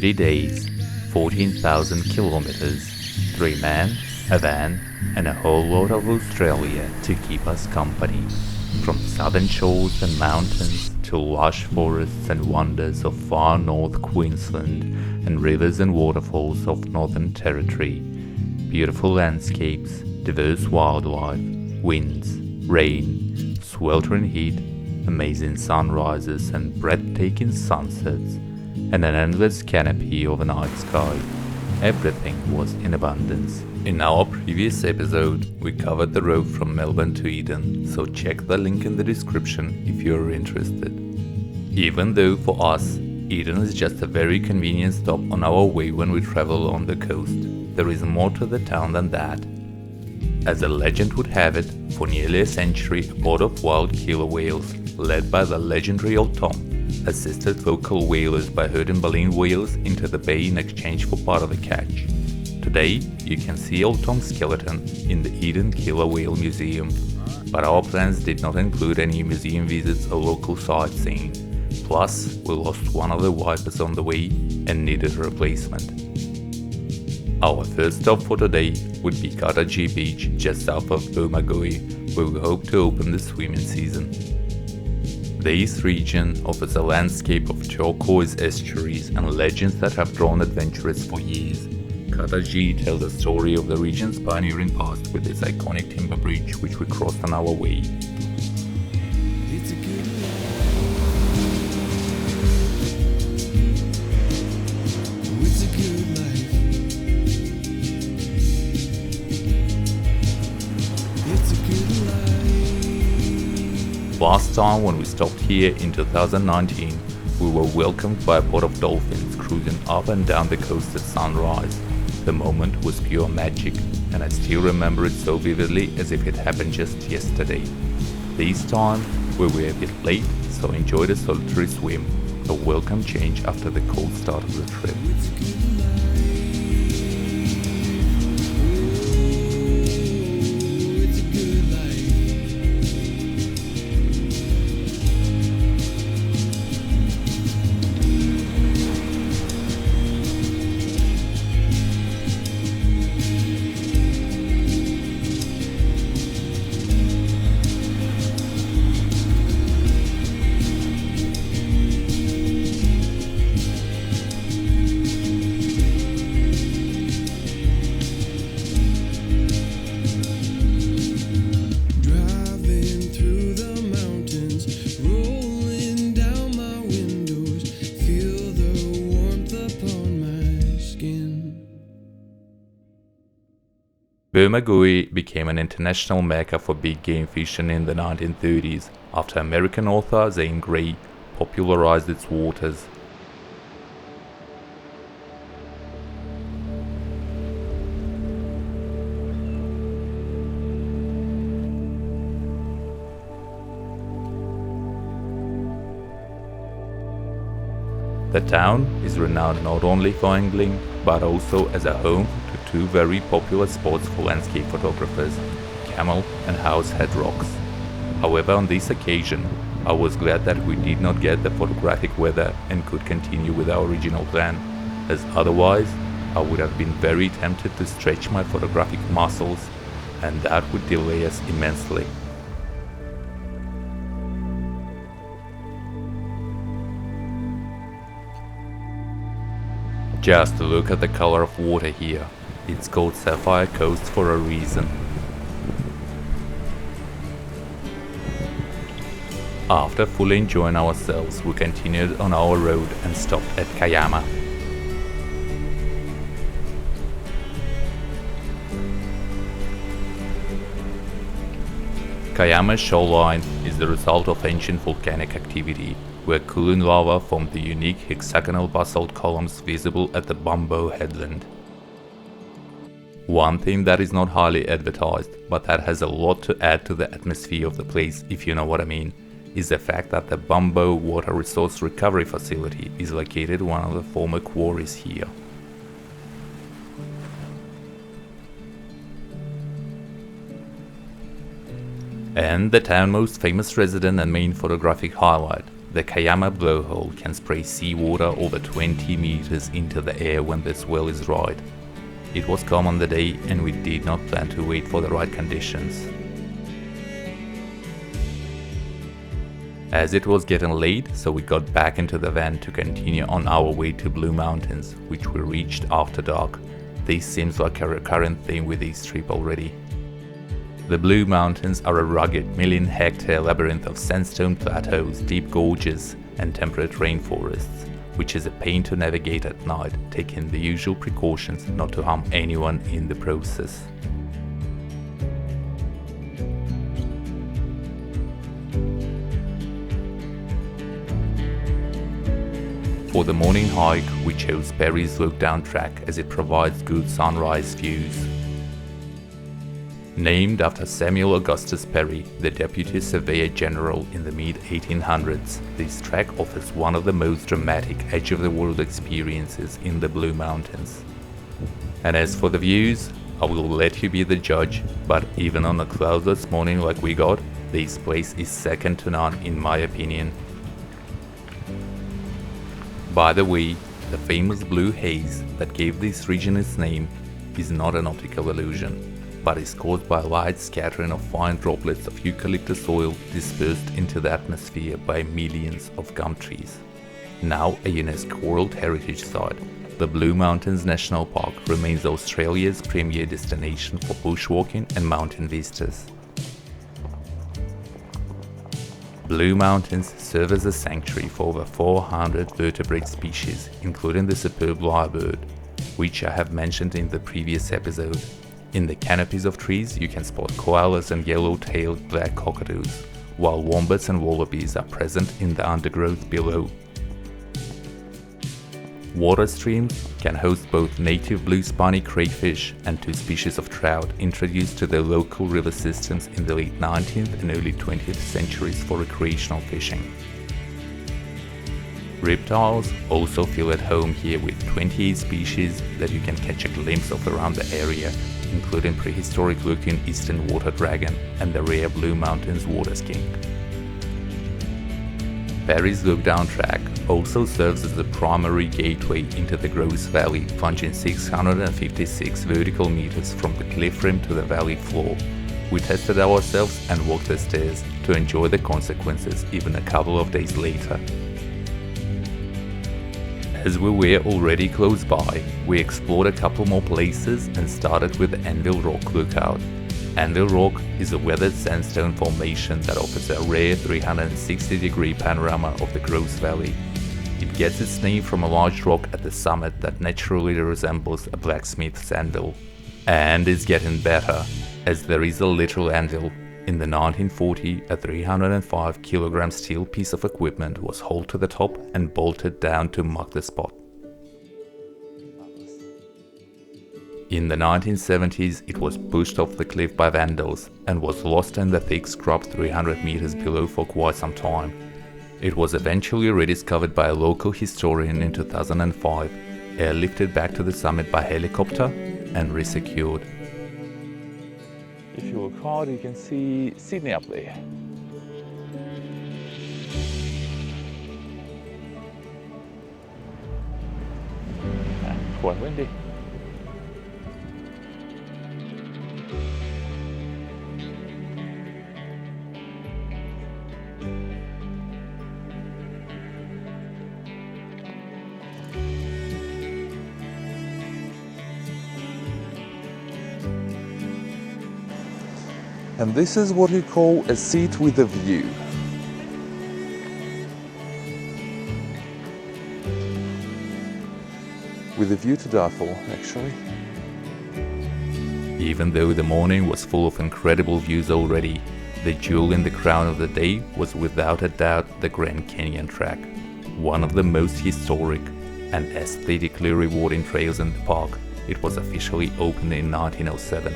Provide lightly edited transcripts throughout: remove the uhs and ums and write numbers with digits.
30 days, 14,000 kilometers, 3 men, a van, and a whole lot of Australia to keep us company. From southern shores and mountains to lush forests and wonders of far north Queensland and rivers and waterfalls of Northern Territory. Beautiful landscapes, diverse wildlife, winds, rain, sweltering heat, amazing sunrises and breathtaking sunsets, and an endless canopy of a night sky. Everything was in abundance. In our previous episode, we covered the road from Melbourne to Eden, so check the link in the description if you're interested. Even though for us, Eden is just a very convenient stop on our way when we travel on the coast, there is more to the town than that. As the legend would have it, for nearly a century a pod of wild killer whales, led by the legendary Old Tom, assisted local whalers by herding baleen whales into the bay in exchange for part of the catch. Today, you can see Old Tom's skeleton in the Eden Killer Whale Museum, but our plans did not include any museum visits or local sightseeing. Plus, we lost one of the wipers on the way and needed a replacement. Our first stop for today would be Cuttagee Beach just south of Bermagui, where we hope to open the swimming season. This region offers a landscape of turquoise estuaries and legends that have drawn adventurers for years. Cuttagee tells the story of the region's pioneering past with its iconic timber bridge which we crossed on our way. Last time when we stopped here in 2019, we were welcomed by a pod of dolphins cruising up and down the coast at sunrise. The moment was pure magic, and I still remember it so vividly as if it happened just yesterday. This time, we were a bit late, so enjoyed a solitary swim, a welcome change after the cold start of the trip. Bermagui became an international mecca for big game fishing in the 1930s after American author Zane Grey popularized its waters. The town is renowned not only for angling, but also as a home to two very popular spots for landscape photographers, Camel and Househead Rocks. However, on this occasion, I was glad that we did not get the photographic weather and could continue with our original plan, as otherwise I would have been very tempted to stretch my photographic muscles, and that would delay us immensely. Just look at the color of water here. It's called Sapphire Coast for a reason. After fully enjoying ourselves, we continued on our road and stopped at Kiama. Kiama's shoreline is the result of ancient volcanic activity, where cooling lava formed the unique hexagonal basalt columns visible at the Bumbo headland. One thing that is not highly advertised, but that has a lot to add to the atmosphere of the place, if you know what I mean, is the fact that the Bumbo Water Resource Recovery Facility is located in one of the former quarries here. And the town's most famous resident and main photographic highlight, The Kiama blowhole can spray seawater over 20 meters into the air when the swell is right. It was calm on the day and we did not plan to wait for the right conditions. As it was getting late, so we got back into the van to continue on our way to Blue Mountains, which we reached after dark. This seems like a recurrent theme with this trip already. The Blue Mountains are a rugged million-hectare labyrinth of sandstone plateaus, deep gorges, and temperate rainforests, which is a pain to navigate at night, taking the usual precautions not to harm anyone in the process. For the morning hike, we chose Perry's Lookdown Track as it provides good sunrise views. Named after Samuel Augustus Perry, the Deputy Surveyor General in the mid-1800s, this track offers one of the most dramatic edge-of-the-world experiences in the Blue Mountains. And as for the views, I will let you be the judge, but even on a cloudless morning like we got, this place is second to none in my opinion. By the way, the famous blue haze that gave this region its name is not an optical illusion, but is caused by light scattering of fine droplets of eucalyptus oil dispersed into the atmosphere by millions of gum trees. Now a UNESCO World Heritage Site, the Blue Mountains National Park remains Australia's premier destination for bushwalking and mountain vistas. Blue Mountains serve as a sanctuary for over 400 vertebrate species, including the superb lyrebird, which I have mentioned in the previous episode. In the canopies of trees you can spot koalas and yellow-tailed black cockatoos, while wombats and wallabies are present in the undergrowth below. Water streams can host both native blue spiny crayfish and 2 species of trout introduced to the local river systems in the late 19th and early 20th centuries for recreational fishing. Reptiles also feel at home here with 28 species that you can catch a glimpse of around the area, including prehistoric-looking eastern water dragon and the rare Blue Mountains water skink. Perry's Lookdown Track also serves as the primary gateway into the Gross Valley, plunging 656 vertical meters from the cliff rim to the valley floor. We tested ourselves and walked the stairs to enjoy the consequences even a couple of days later. As we were already close by, we explored a couple more places and started with the Anvil Rock Lookout. Anvil Rock is a weathered sandstone formation that offers a rare 360-degree panorama of the Gross Valley. It gets its name from a large rock at the summit that naturally resembles a blacksmith's anvil. And is getting better, as there is a literal anvil. In the 1940, a 305 kilogram steel piece of equipment was hauled to the top and bolted down to mark the spot. In the 1970s, it was pushed off the cliff by vandals and was lost in the thick scrub 300 meters below for quite some time. It was eventually rediscovered by a local historian in 2005, airlifted back to the summit by helicopter and resecured. If you look hard, you can see Sydney up there. Quite windy. And this is what you call a seat with a view. With a view to die for, actually. Even though the morning was full of incredible views already, the jewel in the crown of the day was without a doubt the Grand Canyon Track, one of the most historic and aesthetically rewarding trails in the park. It was officially opened in 1907.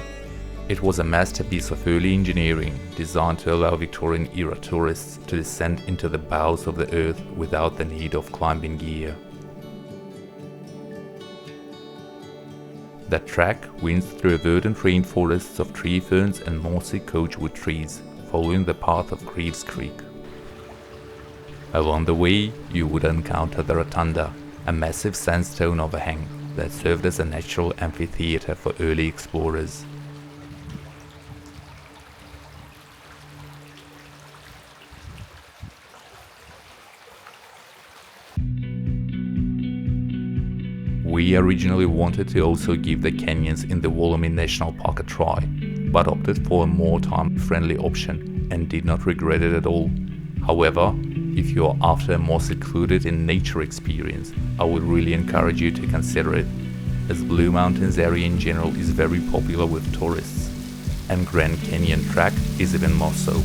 It was a masterpiece of early engineering, designed to allow Victorian-era tourists to descend into the bowels of the earth without the need of climbing gear. The track winds through verdant rainforests of tree ferns and mossy coachwood trees, following the path of Greaves Creek. Along the way, you would encounter the Rotunda, a massive sandstone overhang that served as a natural amphitheater for early explorers. We originally wanted to also give the canyons in the Wollemi National Park a try, but opted for a more time-friendly option and did not regret it at all. However, if you are after a more secluded in nature experience, I would really encourage you to consider it, as Blue Mountains area in general is very popular with tourists, and Grand Canyon Track is even more so.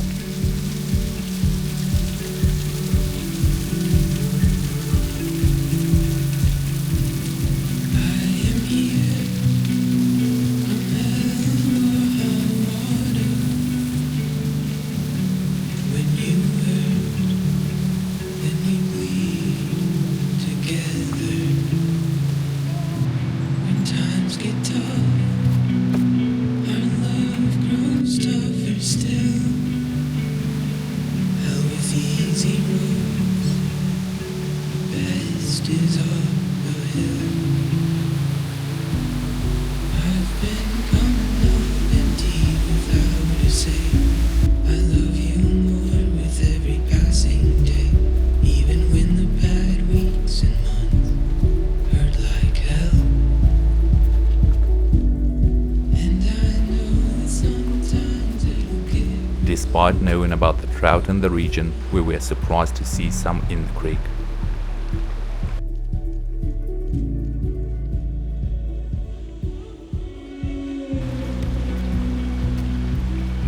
Despite knowing about the trout in the region, we were surprised to see some in the creek.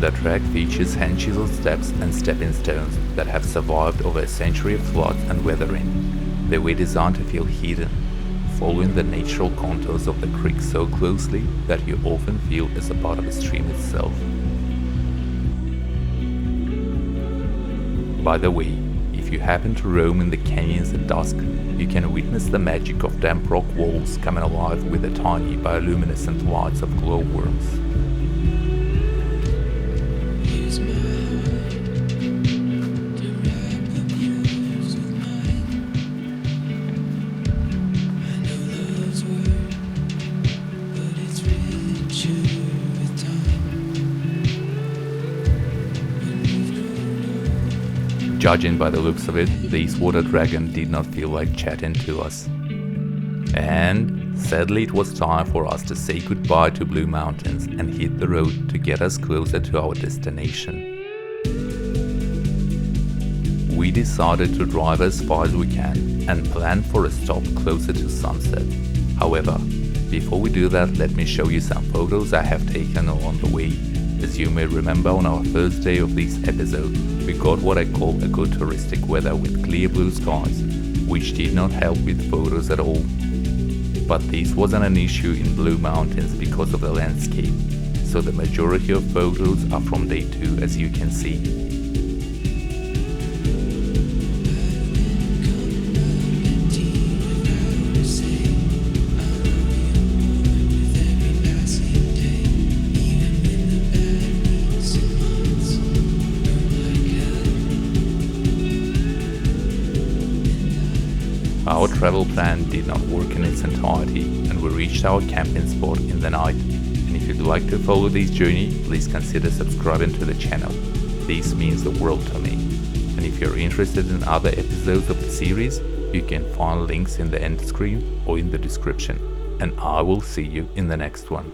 The track features hand-chiseled steps and stepping stones that have survived over a century of floods and weathering. They were designed to feel hidden, following the natural contours of the creek so closely that you often feel as a part of the stream itself. By the way, if you happen to roam in the canyons at dusk, you can witness the magic of damp rock walls coming alive with the tiny bioluminescent lights of glowworms. Judging by the looks of it, the Eastwater Dragon did not feel like chatting to us. And sadly it was time for us to say goodbye to Blue Mountains and hit the road to get us closer to our destination. We decided to drive as far as we can and plan for a stop closer to sunset. However, before we do that, let me show you some photos I have taken along the way. As you may remember, on our first day of this episode, we got what I call a good touristic weather with clear blue skies, which did not help with photos at all. But this wasn't an issue in Blue Mountains because of the landscape, so the majority of photos are from day 2, as you can see. Our travel plan did not work in its entirety, and we reached our camping spot in the night. And if you'd like to follow this journey, please consider subscribing to the channel. This means the world to me. And if you're interested in other episodes of the series, you can find links in the end screen or in the description. And I will see you in the next one.